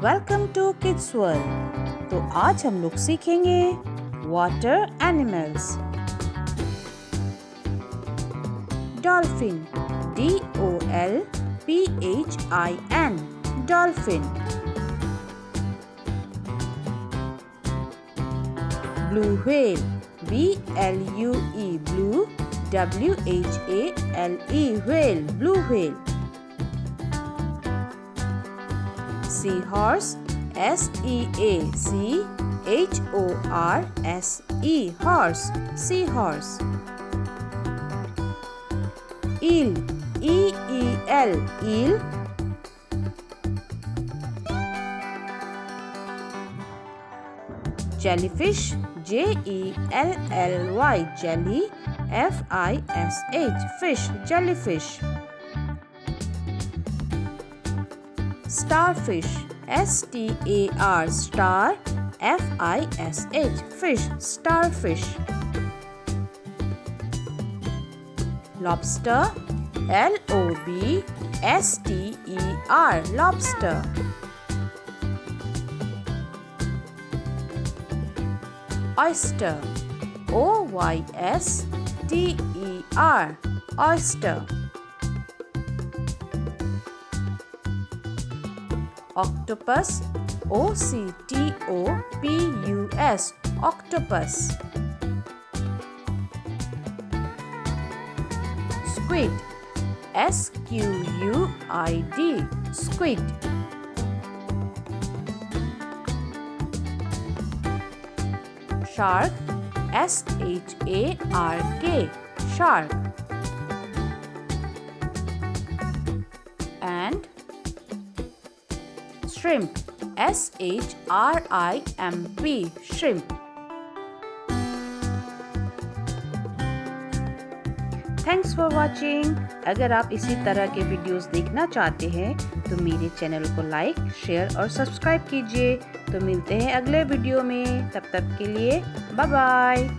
Welcome to kids world. तो आज हम लोग सीखेंगे water animals. Dolphin, DOLPHIN, dolphin. Blue whale, BLUE, blue, WHALE, whale, blue whale. seahorse, SEACHORSE, horse, seahorse। eel, EEL, eel। jellyfish, JELLY, jelly, FISH, fish, jellyfish। starfish, STAR, star, FISH, fish, starfish। lobster, LOBSTER, lobster। oyster, OYSTER, oyster। octopus, OCTOPUS, octopus। squid, SQUID, squid। shark, SHARK, shark। and shrimp, SHRIMP, shrimp। Thanks for watching. अगर आप इसी तरह के videos देखना चाहते हैं तो मेरे चैनल को लाइक, शेयर और सब्सक्राइब कीजिए। तो मिलते हैं अगले वीडियो में, तब तक के लिए बाय बाय।